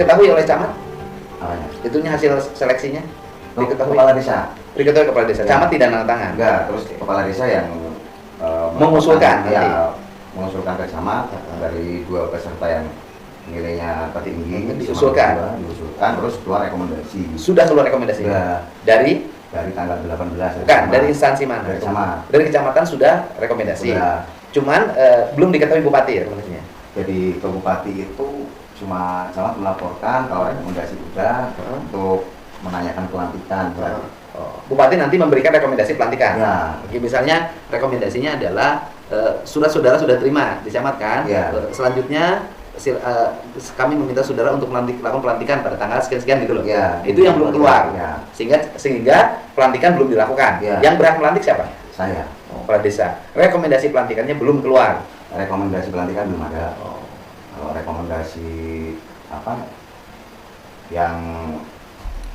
Diketahui oleh camat? Apanya? Itunya hasil seleksinya? Diketahui? Kepala desa. Diketahui kepala desa. Ya. Camat tidak nanda tangan? Enggak, terus kepala desa yang mengusulkan. Ya, mengusulkan ke camat dari 2 peserta yang nilainya tertinggi diusulkan, terus keluar rekomendasi. Sudah keluar rekomendasi? Sudah. Dari tanggal 18. Bukan, dari instansi mana? Dari camat. Dari kecamatan sudah rekomendasi. Sudah. Cuman belum diketahui bupati rekomendasinya. Jadi ke bupati itu cuma camat melaporkan kalau rekomendasi sudah untuk menanyakan pelantikan. Bupati nanti memberikan rekomendasi pelantikan. Ya. Oke, misalnya rekomendasinya adalah saudara sudah terima di camat kan? Ya. Selanjutnya kami meminta saudara untuk melakukan pelantikan pada tanggal sekian-sekian gitu loh. Ya, itu yang belum keluar. Ya. Sehingga pelantikan belum dilakukan. Ya. Yang berhak melantik siapa? Saya. Kepala desa. Rekomendasi pelantikannya belum keluar. Rekomendasi pelantikan belum ada. Kalau rekomendasi apa yang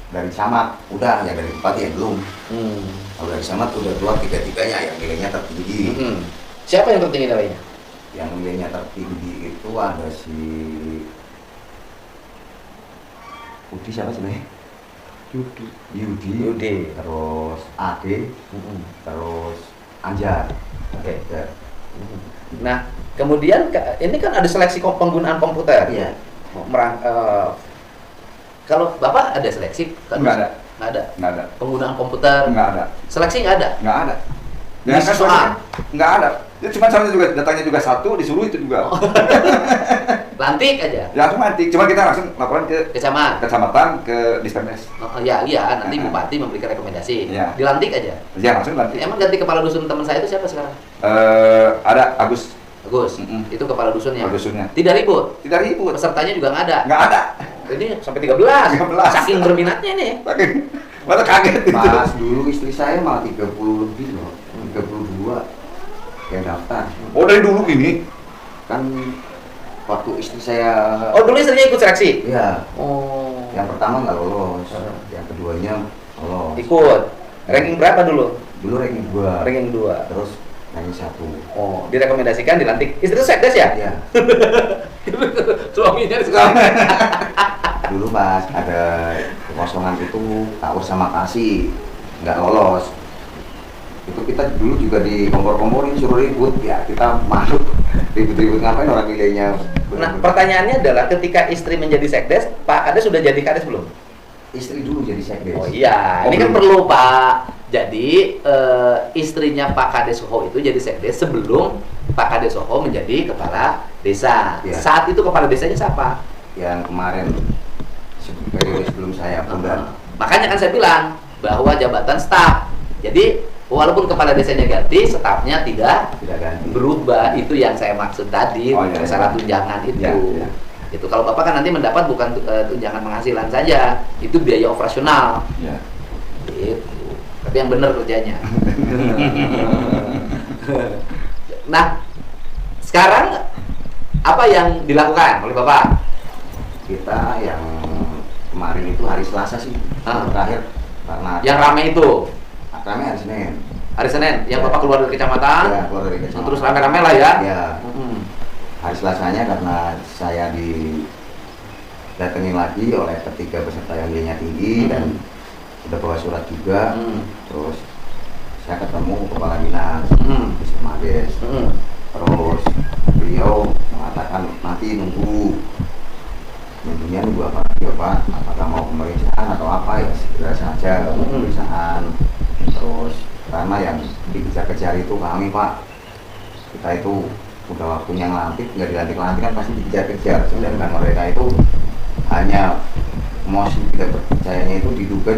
dari camat udah, yang dari bupati ya belum. Kalau dari camat udah keluar 3-3-nya yang nilainya tertinggi. Siapa yang tertinggi nilainya? Yang nilainya tertinggi itu ada si Udi, siapa sebenarnya? Yudi, terus Ade, terus Anjar. Oke. Nah, kemudian ini kan ada seleksi penggunaan komputer. Iya. Kalau Bapak ada seleksi? Nggak ada. Penggunaan komputer? Nggak ada. Seleksi nggak ada? Nggak ada. Ya, kan soal nggak ada. Ya cuma sama juga datanya juga satu, disuruh itu juga. Lantik aja. Ya langsung lantik. Cuma kita langsung laporan ke kecamatan, ke Dispendes. Iya, nanti bupati memberikan rekomendasi. Ya. Dilantik aja. Ya langsung lantik. Emang ganti kepala dusun teman saya itu siapa sekarang? Ada Agus. Itu kepala dusunnya. Kepala dusunnya. Tidak ribut. Pesertanya juga nggak ada. Nggak ada. Ini sampai 13. Saking berminatnya nih. Mata kaget itu. Pas dulu istri saya malah 30 lebih loh. 32 yang daftar. Oh, dari dulu ini? Kan waktu istri saya. Oh, dulu istrinya ikut seleksi? Iya. Oh. Yang pertama nggak lolos. Yang keduanya lolos. Ikut. Ranking berapa dulu? Dulu ranking 2. Ranking 2. Terus ranking 1. Oh, direkomendasikan, dilantik. Istri itu sekdes ya? Iya. Suaminya Dulu pas ada kekosongan itu Kaur sama Kasih nggak lolos. Itu kita dulu juga di kompor-komporin suruh ribut, ya kita masuk ribut-ribut ngapain orang nilainya. Nah, pertanyaannya adalah ketika istri menjadi sekdes, Pak Kades sudah jadi kades belum? Istri dulu jadi sekdes. Oh iya, ini kan perlu Pak. Jadi istrinya Pak Kades Soho itu jadi sekdes sebelum Pak Kades Soho menjadi kepala desa. Ya. Saat itu kepala desanya siapa? Yang kemarin periode sebelum saya Bondan. Makanya kan saya bilang bahwa jabatan staf. Jadi walaupun kepala desanya ganti, stafnya tidak ganti. Berubah. Itu yang saya maksud tadi, masalah tunjangan itu. Ya. Itu kalau Bapak kan nanti mendapat bukan tunjangan penghasilan saja, itu biaya operasional. Ya. Gitu. Tapi yang benar kerjanya. Nah, sekarang apa yang dilakukan oleh Bapak? Kita yang kemarin itu hari Selasa sih terakhir karena yang ramai itu. Rame hari Senin. Hari Senin, yang Bapak keluar dari kecamatan. Ya, keluar dari kecamatan. Terus rame-rame lah ya. Ya. Hari Selasanya karena saya didatangi lagi oleh ketiga peserta yang nilainya tinggi dan sudah bawa surat juga. Terus saya ketemu kepala dinas di Semades. Terus beliau mengatakan nanti nunggunya nunggu apa lagi Bapak? Apakah mau pemeriksaan atau apa ya segera saja pemeriksaan. Terus karena yang dikejar-kejar itu kami Pak, kita itu udah waktunya ngelantik, nggak dilantik-lantik kan pasti dikejar-kejar. Sedangkan mereka itu hanya emosi tidak percayanya itu diduga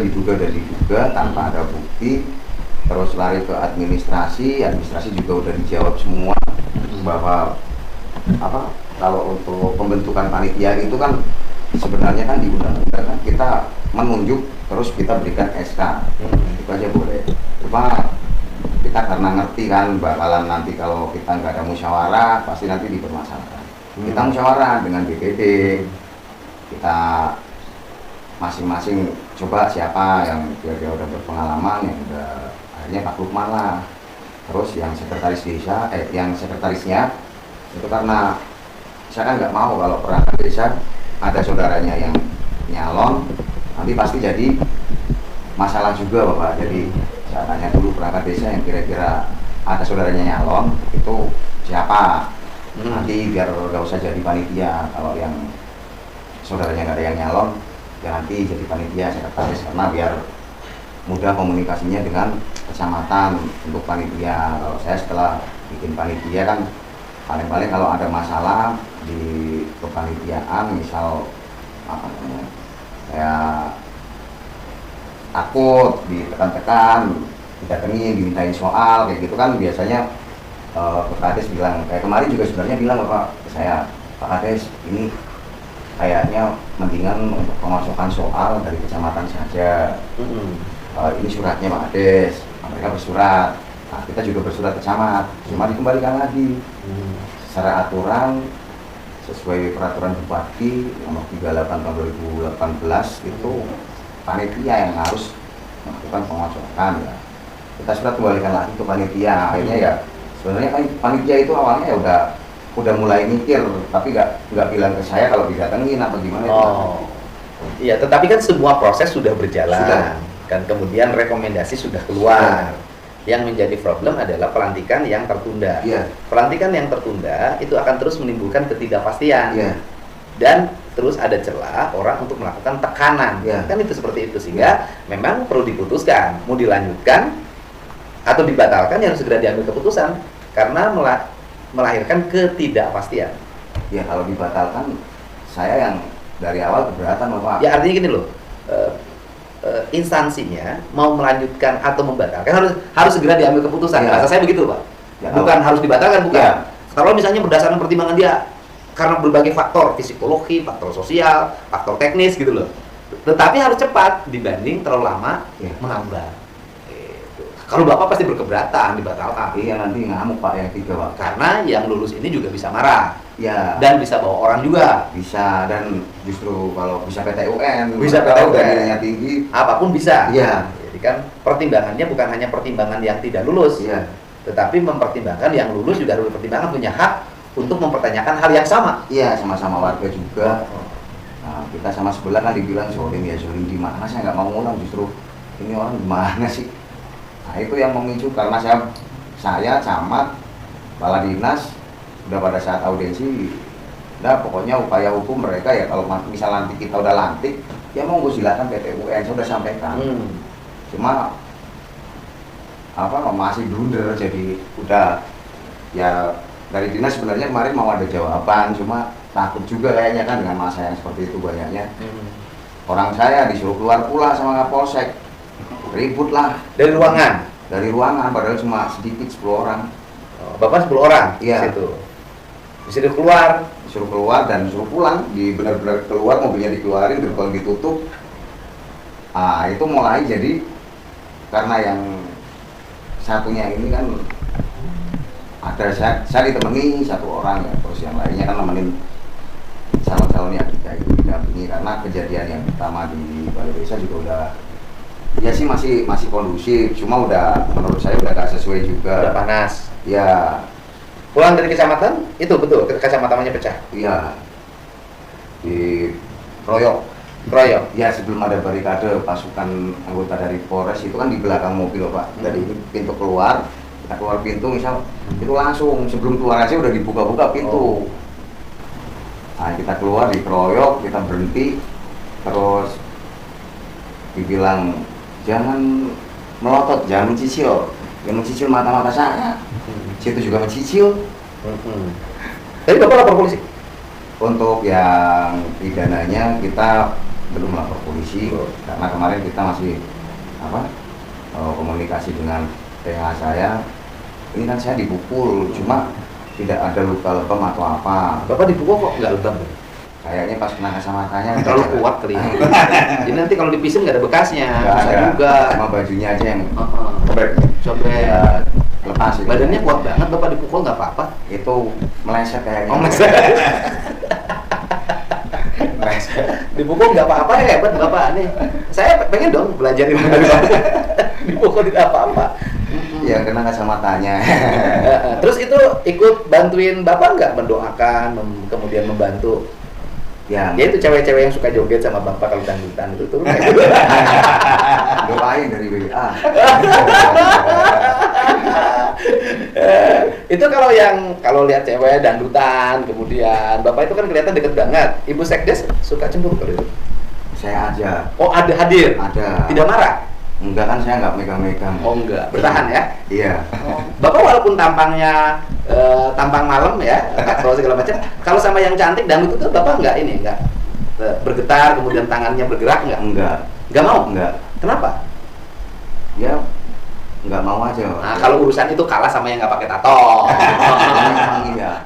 tanpa ada bukti. Terus lari ke administrasi juga udah dijawab semua bahwa apa kalau untuk pembentukan panitia itu kan sebenarnya kan di undang-undang kan kita menunjuk terus kita berikan SK itu aja boleh. Cuma kita karena ngerti kan bakalan nanti kalau kita nggak ada musyawarah pasti nanti dipermasalahkan. Kita musyawarah dengan BPD, kita masing-masing coba siapa yang kira-kira udah berpengalaman, yang udah akhirnya Pak Lukman lah. Terus yang sekretaris desa, yang sekretarisnya itu karena saya kan nggak mau kalau perangkat desa ada saudaranya yang nyalon, nanti pasti jadi masalah juga Bapak. Jadi saya tanya dulu perangkat desa yang kira-kira ada saudaranya nyalon itu siapa, nanti biar gak usah jadi panitia. Kalau yang saudaranya nggak ada yang nyalon ya nanti jadi panitia sekretaris, karena biar mudah komunikasinya dengan kecamatan untuk panitia. Kalau saya setelah bikin panitia kan paling-paling kalau ada masalah di kepanitiaan, misal apa namanya, kayak takut ditekan-tekan, didatengin, dimintain soal kayak gitu kan, biasanya Pak Kades bilang, kayak kemarin juga sebenarnya bilang Bapak ke saya, Pak Kades ini kayaknya mendingan untuk pemasukan soal dari kecamatan saja. Ini suratnya Pak Kades, mereka bersurat, nah, kita juga bersurat ke camat, cuma dikembalikan lagi secara aturan sesuai peraturan Bupati nomor 38 tahun 2018 itu panitia yang harus melakukan pemasukan ya. Kita surat kembalikan lagi ke panitia, akhirnya ya sebenarnya panitia itu awalnya ya udah mulai mikir, tapi nggak bilang ke saya kalau didatengin apa gimana. Iya, tetapi kan semua proses sudah berjalan. Sudah. Kan kemudian rekomendasi sudah keluar. Yang menjadi problem adalah pelantikan yang tertunda. Iya. Pelantikan yang tertunda itu akan terus menimbulkan ketidakpastian. Iya. Dan terus ada celah orang untuk melakukan tekanan. Iya. Kan itu seperti itu, sehingga memang perlu diputuskan mau dilanjutkan atau dibatalkan, yang harus segera diambil keputusan karena melahirkan ketidakpastian. Ya kalau dibatalkan saya yang dari awal keberatan Bapak. Ya artinya gini loh, instansinya mau melanjutkan atau membatalkan harus segera diambil keputusan. Ya. Rasa saya begitu Pak. Ya, Bukan harus dibatalkan, bukan. Ya. Kalau misalnya berdasarkan pertimbangan dia karena berbagai faktor, psikologi, faktor sosial, faktor teknis gitu loh. Tetapi harus cepat dibanding terlalu lama mengambang. Kalau Bapak pasti berkeberatan dibatalkan. Iya, nanti ngamuk Pak yang 3 Pak. Karena yang lulus ini juga bisa marah. Ya. Dan bisa bawa orang juga. Bisa, dan justru kalau bisa PTUN, Bisa kalau PTUN. nilainya tinggi, Apapun bisa. Iya. Jadi kan pertimbangannya bukan hanya pertimbangan yang tidak lulus. Iya. Tetapi mempertimbangkan yang lulus juga harus dipertimbangkan, punya hak untuk mempertanyakan hal yang sama. Iya, sama-sama warga juga. Nah, kita sama sebelah kan dibilang zolim, ya zolim di mana? Saya nggak mau ngulang, justru ini orang gimana sih? Nah itu yang memicu, karena saya camat, kepala dinas, udah pada saat audiensi, udah pokoknya upaya hukum mereka ya kalau misal nanti kita udah lantik, ya monggo silakan PTUN, saya udah sampaikan. Cuma masih blunder, jadi udah ya dari dinas sebenarnya kemarin mau ada jawaban, cuma takut juga kayaknya kan dengan masa yang seperti itu banyaknya. Orang saya disuruh keluar pula sama Kapolsek. Ribut lah Dari ruangan. Padahal cuma sedikit 10 orang. Bapak 10 orang. Iya. Situ. Disuruh keluar dan suruh pulang. Benar-benar keluar, mobilnya dikeluarin, gerbang ditutup. Ah itu mulai jadi, karena yang satunya ini kan ada saya ditemani 1 orang ya, terus yang lainnya kan nemenin calon-calon yang kita itu didampingi, karena kejadian yang pertama di Balai Desa juga udah ya sih masih kondusif, cuma udah menurut saya udah gak sesuai juga. Udah panas. Ya. Pulang dari kecamatan itu betul kecamatannya pecah. Iya. Di Royok. Ya sebelum ada barikade pasukan anggota dari Polres itu kan di belakang mobil Pak. Dari pintu keluar, kita keluar pintu misal itu langsung sebelum keluar aja udah dibuka-buka pintu. Nah kita keluar dikeroyok, kita berhenti, terus dibilang jangan melotot, jangan mencicil, yang mencicil mata-mata saya. Situ juga mencicil. Tapi Bapak lapor polisi? Untuk yang pidananya kita belum lapor polisi, karena kemarin kita masih komunikasi dengan PH saya. Ini kan saya dipukul, cuma tidak ada luka lebam atau apa. Bapak dipukul kok nggak lebam? Kayaknya pas kena kacamatanya terlalu kuat kali. Jadi nanti kalau dipisin nggak ada bekasnya. Nggak Bisa ada, juga. cuma bajunya aja yang Sobek. ya, lepas. Badannya kuat banget, Bapak dipukul nggak apa-apa. Itu meleset kayaknya. Oh, meleset. Dipukul nggak apa-apa, hebat Bapak nih. Saya pengen dong belajar ilmu dari Bapak. Dipukul tidak apa-apa. Ya kena kacamatanya. Terus itu ikut bantuin Bapak nggak mendoakan, kemudian membantu? Ya, Ya itu cewek-cewek yang suka joget sama bapak kalau dangdutan itu tuh. doain dari WA. Itu kalau lihat cewek dangdutan, kemudian bapak itu kan kelihatan deket banget. Ibu sekdes suka cemburu kalau itu. Saya aja. Oh ada hadir. Ada. Tidak marah. Enggak kan saya nggak megang-megang. Oh enggak, bertahan ya. Iya. Bapak walaupun tampangnya tampang malam ya, kalau segala macam, kalau sama yang cantik dangdut itu bapak enggak bergetar, kemudian tangannya bergerak enggak? Enggak mau? Enggak. Kenapa? Ya nggak mau aja. Nah, kalau urusan itu kalah sama yang nggak pakai tato. Iya.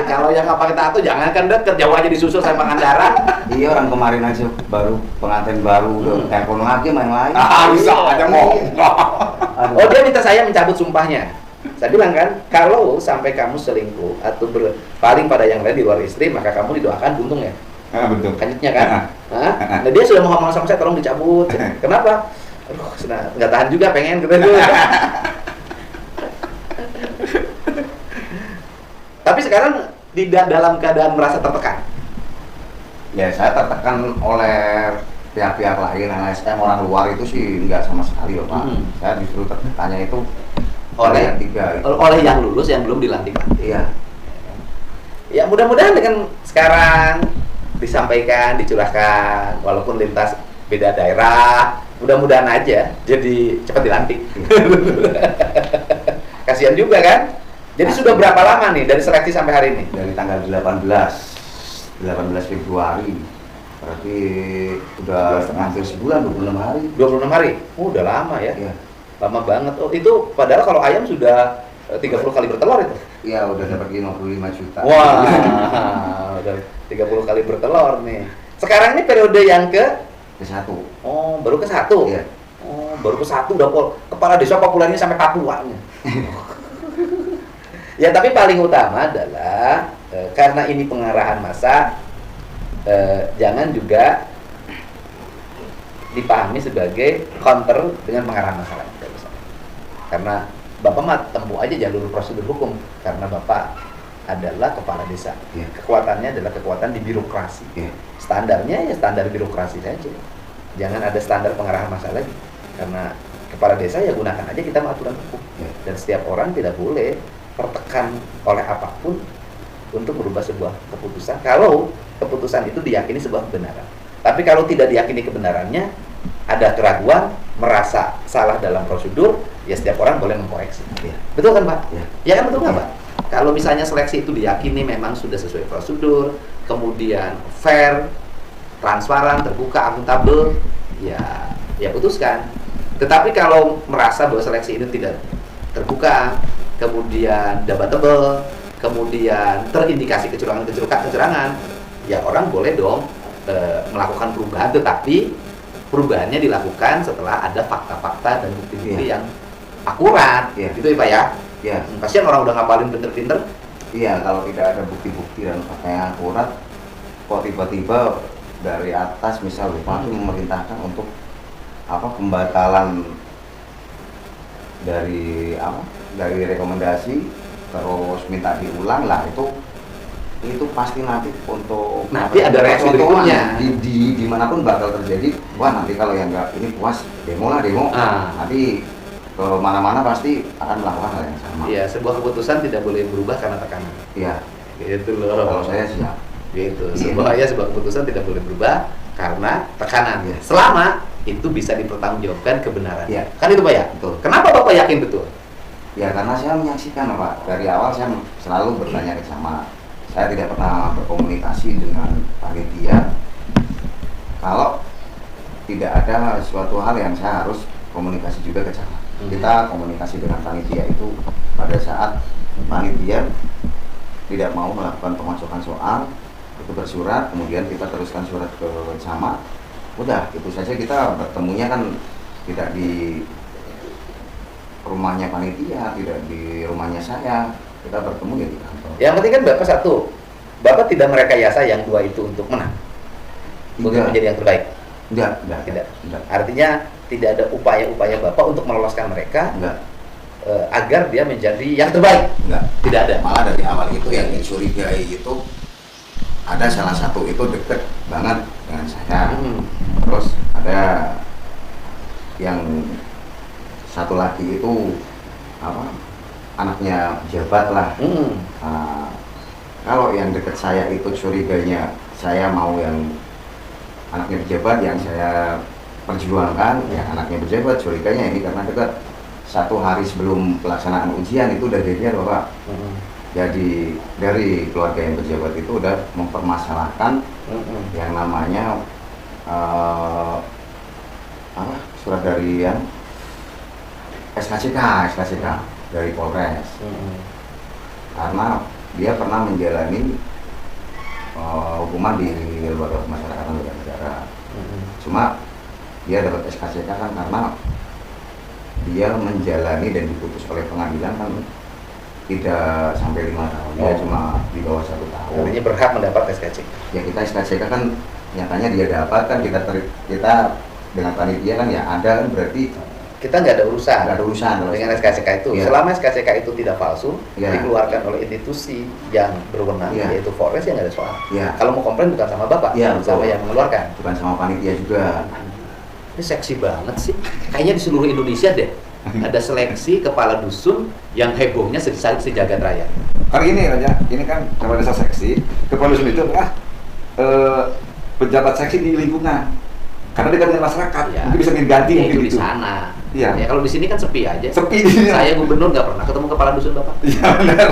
Kalau yang nggak pakai tato jangan kan deket, jauh aja disusul sama Pangandaran. Iya, orang kemarin aja baru pengantin baru udah telepon lagi main lain. Bisa aja mau. Oh, dia minta saya mencabut sumpahnya. Saya bilang kan, kalau sampai kamu selingkuh atau berpaling pada yang lain di luar istri, maka kamu didoakan buntung ya. Betul. Kanjutnya kan. Nah, dia sudah mau ngomong sama saya, tolong dicabut. Kenapa? Aduh, nggak tahan juga, pengen gitu. Tapi sekarang tidak dalam keadaan merasa tertekan. Ya saya tertekan oleh pihak-pihak lain, LSM orang luar itu sih nggak sama sekali loh Pak. Saya justru tertekannya itu oleh yang lulus yang belum dilantik. Iya. Ya mudah-mudahan dengan sekarang disampaikan, dicurahkan, walaupun lintas beda daerah, mudah-mudahan aja jadi cepat dilantik. Kasihan juga kan? Jadi sudah berapa lama nih dari seleksi sampai hari ini? Dari tanggal 18 Februari. Berarti udah hampir sebulan, 26 hari. 26 hari? Oh, udah lama ya? Iya. Lama banget. Oh, itu padahal kalau ayam sudah 30 kali bertelur itu. Iya, udah dapat 55 juta. Wah, udah 30 kali bertelur nih. Sekarang ini periode yang ke-1. Oh, baru ke-1? Iya. Oh, baru ke-1 udah kepala desa populernya sampai Papuanya. Ya, tapi paling utama adalah karena ini pengarahan massa, jangan juga dipahami sebagai counter dengan pengarahan massa lain. Karena Bapak mah tempuh aja jalur prosedur hukum karena Bapak adalah kepala desa. Yeah. Kekuatannya adalah kekuatan di birokrasi. Yeah. Standarnya ya standar birokrasi saja. Jangan ada standar pengarahan massa lagi. Karena kepala desa ya gunakan aja kita aturan hukum. Yeah. Dan setiap orang tidak boleh tertekan oleh apapun untuk merubah sebuah keputusan kalau keputusan itu diyakini sebuah kebenaran. Tapi kalau tidak diyakini kebenarannya, ada keraguan, merasa salah dalam prosedur, ya setiap orang boleh mengkoreksi. Ya. Betul kan Pak? Ya. Ya kan betul nggak Pak? Kalau misalnya seleksi itu diyakini memang sudah sesuai prosedur, kemudian fair, transparan, terbuka, akuntabel, ya putuskan. Tetapi kalau merasa bahwa seleksi ini tidak terbuka, kemudian debatable, kemudian terindikasi kecurangan, ya orang boleh dong melakukan perubahan, tetapi perubahannya dilakukan setelah ada fakta-fakta dan bukti-bukti yang akurat, gitu ya Pak ya? Ya. Kasihan orang udah ngapalin pinter-pinter. Iya, kalau tidak ada bukti-bukti dan fakta yang akurat, kok tiba-tiba dari atas misal Bupati memerintahkan untuk pembatalan dari rekomendasi terus minta diulang lah, itu pasti nanti untuk ada reaksi berikutnya di manapun bakal terjadi. Wah, nanti kalau yang nggak ini puas demo nanti ke mana-mana pasti akan melakukan hal yang sama. Iya, sebuah keputusan tidak boleh berubah karena tekanan. Iya, gitu loh. kalau saya siap gitu. Sebuah keputusan tidak boleh berubah karena tekanan. Iya. Selama itu bisa dipertanggungjawabkan kebenaran. Iya. Kan itu Pak ya? Betul. Kenapa Bapak yakin betul? Ya karena saya menyaksikan Pak, dari awal saya selalu bertanya ke camat. Saya tidak pernah berkomunikasi dengan panitia kalau tidak ada suatu hal yang saya harus komunikasi juga ke camat. Kita komunikasi dengan panitia itu pada saat panitia tidak mau melakukan pemasukan soal, itu bersurat, kemudian kita teruskan surat ke camat. Udah, itu saja. Kita bertemunya kan tidak di rumahnya panitia, tidak di rumahnya saya. Kita bertemu ya di kantor. Yang penting kan Bapak satu, Bapak tidak merekayasa yang dua itu untuk menang, untuk menjadi yang terbaik. Tidak. Artinya tidak ada upaya-upaya Bapak untuk meloloskan mereka agar dia menjadi yang terbaik. Enggak. Tidak ada. Malah dari awal itu yang dicurigai itu ada salah satu itu deket banget dengan saya. Terus ada yang satu lagi itu apa, anaknya pejabat lah. Nah, kalau yang deket saya itu curiganya saya mau yang anaknya pejabat, yang saya perjuangkan yang anaknya pejabat, curiganya ini karena dekat. 1 hari sebelum pelaksanaan ujian itu udah jadian Bapak. Jadi dari keluarga yang pejabat itu udah mempermasalahkan yang namanya apa, surat dari yang SKCK dari Polres. Karena dia pernah menjalani hukuman di lembaga pemasyarakatan negara. Cuma dia dapat SKCK kan karena dia menjalani dan diputus oleh pengadilan kan tidak sampai 5 tahun, dia cuma di bawah 1 tahun. Artinya berhak mendapat SKCK. Ya kita SKCK kan nyatanya dia dapat kan, kita dengan panitia kan ya ada kan, berarti kita nggak ada urusan dengan SKCK itu. Ya. Selama SKCK itu tidak palsu, Ya. dikeluarkan oleh institusi yang berwenang, Ya. yaitu Polres, ya nggak ada soal. Ya. Kalau mau komplain bukan sama Bapak, Ya, sama betul. yang mengeluarkan. bukan sama panitia juga. Ini seksi banget sih. Kayaknya di seluruh Indonesia deh ada seleksi kepala dusun yang hebohnya sejagat raya. Hari ini Raja, ini kan kepala desa seksi, kepala dusun itu pejabat seksi di lingkungan. Karena dekat dengan masyarakat, Ya. mungkin bisa diganti Ya, mungkin itu di itu. sana. Iya. Ya kalau di sini kan sepi aja. Sepi di sini. Saya gubernur nggak pernah ketemu kepala dusun Bapak. Iya benar.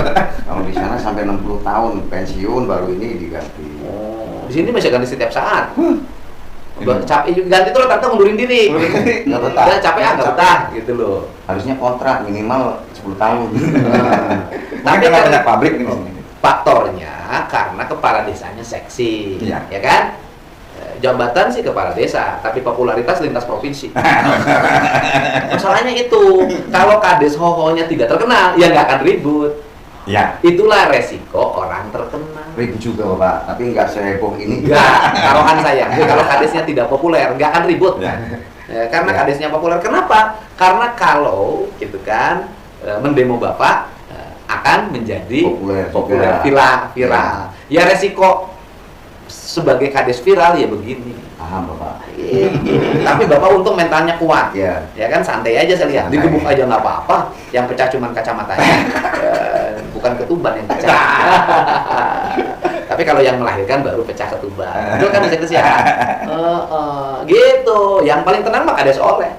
Kalau di sana sampai 60 tahun pensiun baru ini diganti. Oh, di sini masih ganti setiap saat. Ini. Capek ganti tuh rata-rata mundurin diri. Nggak betah. Udah capek nggak betah gitu loh. Harusnya kontrak minimal 10 tahun. Tapi kan- kan banyak pabrik di sini. Faktornya karena kepala desanya seksi, Iya. ya kan? Jabatan sih kepala desa, tapi popularitas lintas provinsi. Masalahnya itu, kalau kades hohonya tidak terkenal, ya nggak akan ribut. Iya. Itulah resiko orang terkenal. Ribut juga Bapak, tapi nggak seheboh ini. Enggak, taruhan saya. Kalau kadesnya tidak populer, nggak akan ribut. Ya. Karena Ya. kadesnya populer. Kenapa? Karena kalau gitu kan mendemo Bapak akan menjadi Populer juga. viral. Ya resiko sebagai kades viral ya begini. Paham Bapak. Tapi Bapak untung mentalnya kuat. Ya. Ya kan santai aja saya lihat. Santai. Digebuk aja nggak apa-apa. Yang pecah cuma kacamatanya. Bukan ketuban yang pecah. Tapi kalau yang melahirkan baru pecah ketuban. Itu kan bisa ya. Gitu. Yang paling tenang mah kades oleh.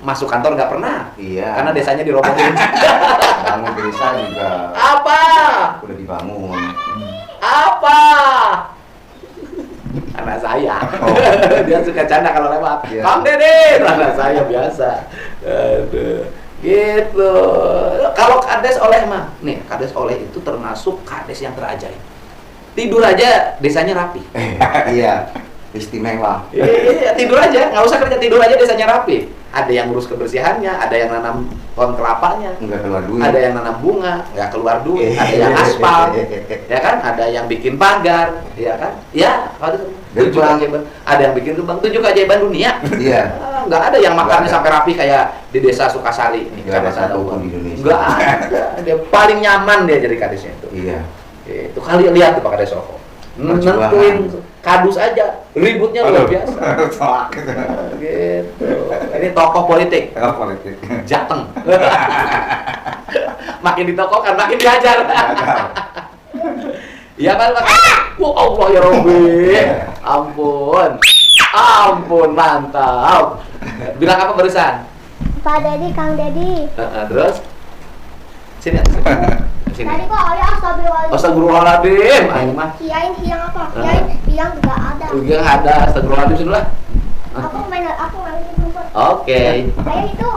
Masuk kantor nggak pernah. Iya. Karena desanya dirobohin. Bangun desa juga Apa? udah dibangun. Apa? Anak saya. Oh. Dia suka canda kalau lewat. Iya. Kang Dede, anak saya biasa. Aduh. Gitu. Kalau kades oleh mah, nih kades oleh itu termasuk kades yang terajaib. Tidur aja desanya rapi. Iya. Istimewa. Iya, tidur aja, nggak usah kerja, tidur aja desanya rapi. Ada yang ngurus kebersihannya, ada yang nanam pohon kelapanya, Enggak keluar duit. ada yang nanam bunga, nggak keluar duit, ada yang aspal, ya kan, ada yang bikin pagar, ya kan, ya, tujuh Gerbang. keajaiban, ada yang bikin gerbang, 7 keajaiban dunia. Iya. Nggak ada yang makannya Nggak ada. sampai rapi kayak di desa Sukasari nih, Nggak ada Kecamatan satu Dawan. pun di Indonesia. Nggak ada, dia paling nyaman dia jadi kadesnya itu. Iya. Itu kali lihat tuh Pak Kades Soko. Perjuangan. Nentuin kadus aja, ributnya luar Aduh. biasa. Salah. Gitu. Ini tokoh politik, Oh, politik. Jateng. Makin ditokohkan, makin diajar. Iya kan Pak? Oh Allah ya Robbi. Ampun. Ampun, mantap. Bilang apa barusan? Pak Dedi, Kang Dedi. Terus? Sini. Sini. Tadi kok oleh astagfirullahaladzim. Astagfirullahaladzim. Ayo mah. Hiain hiang apa? Hiang juga ada. Udah ada, astagfirullahaladzim sudah lah. Aku main rumput. Oke. Kayak itu.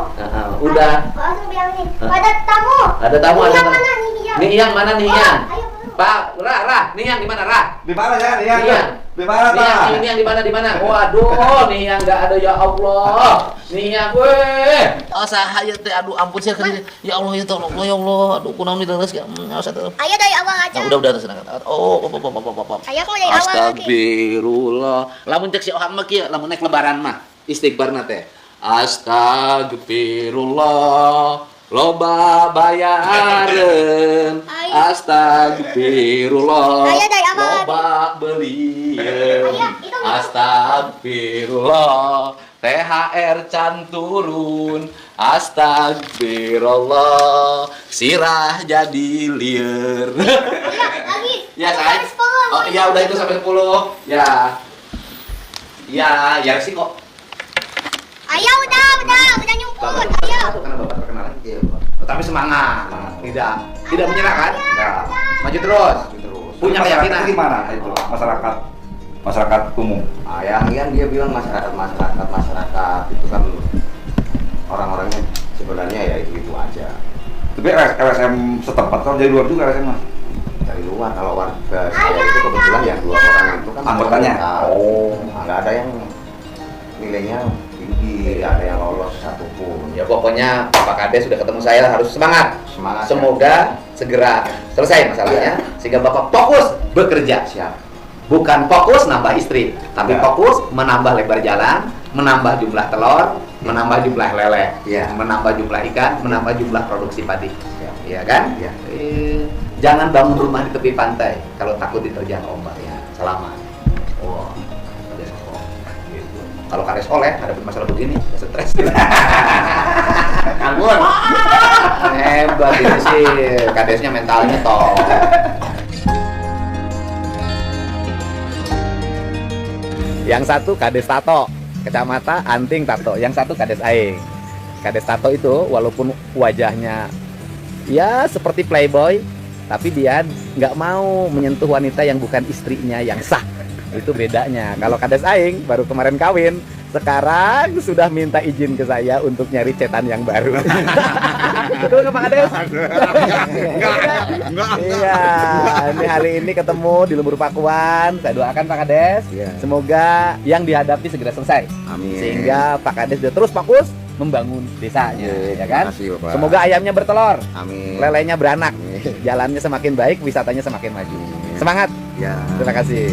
Udah. Kok langsung bilang nih. Ada tamu. Ada tamu, ada Hiang tamu. mana nih hiang? Nih yang mana nih Oh, yang? ayo dulu. Pak, Ra, nih yang di mana Ra? Di mana ya? Di Iya. Di mana, Nih yang, Pak? ini yang di mana? Waduh, nih yang nggak ada ya Allah. Nih yang, weh. Oh, sahaya teh, aduh ampun sih kan. Ya Allah ya tolong, ya Allah. Aduh, kunaon nih terus ya. Ayo dari awal aja. Nah, udah senang. Oh. Ayo aku dari awal lagi. Astagfirullah. Lamun cek si Oham mah kieu, lamun naik lebaran mah istighfarna teh. Astagfirullah. Loba bayareun Astagfirullah. Ayah dari awal lagi. Loba belieu. Ayah, itu mah. Astagfirullah. THR can turun. Astagfirullah. Sirah jadi lieur. Ayah, lagi. Ya, Itu say. sampai 10. Oh iya, udah itu sampai 10. Ya. Ya sih kok. Ayah udah nyumput. Ayah. Karena Bapak terkenal. Iya, Pak. Tapi semangat. Tidak menyerah kan? Nah, Maju terus. Terus. Punya masyarakat keyakinan. itu gimana itu masyarakat umum? Yang dia bilang masyarakat itu kan orang-orangnya sebenarnya ya itu aja. Tapi LSM setempat kalau dari luar juga LSM mas? Dari luar, kalau warga saya itu kebetulan yang 2 orang itu kan Anggotanya? nggak ada yang nilainya tinggi, nggak ada yang lolos satupun. Ya pokoknya Pak Kades sudah ketemu saya, harus semangat. Semangat. Semoga segera selesai masalahnya sehingga Bapak fokus bekerja. Siap. Bukan fokus nambah istri, tapi Ya. fokus menambah lebar jalan, menambah jumlah telur, menambah jumlah lele, Ya. menambah jumlah ikan, menambah jumlah produksi padi. Siap. Iya kan? Ya. Jangan bangun rumah di tepi pantai kalau takut diterjang ombak ya. Selamat. Oh, Kades oh, gitu. Kalau Kades oleh ada masalah begini, ya stres. Anggun. Hebat ini sih, Kadesnya mentalnya toh. Yang satu Kades Tato, Kecamatan Anting Tato. Yang satu Kades Aing. Kades Tato itu walaupun wajahnya ya seperti playboy, tapi dia nggak mau menyentuh wanita yang bukan istrinya yang sah. Itu bedanya. Kalau Kades Aing baru kemarin kawin, sekarang sudah minta izin ke saya untuk nyari cetan yang baru. Betul nggak Pak Kades? Iya, ini hari ini ketemu di Lembur Pakuan. Saya doakan Pak Kades, Iya. semoga yang dihadapi segera selesai. Amin. Sehingga Pak Kades dia terus fokus membangun desanya, ya kan? Terima kasih, Bapak. Semoga ayamnya bertelur, Amin. lelenya beranak, Amin. jalannya semakin baik, wisatanya semakin maju. Semangat, Ya. terima kasih.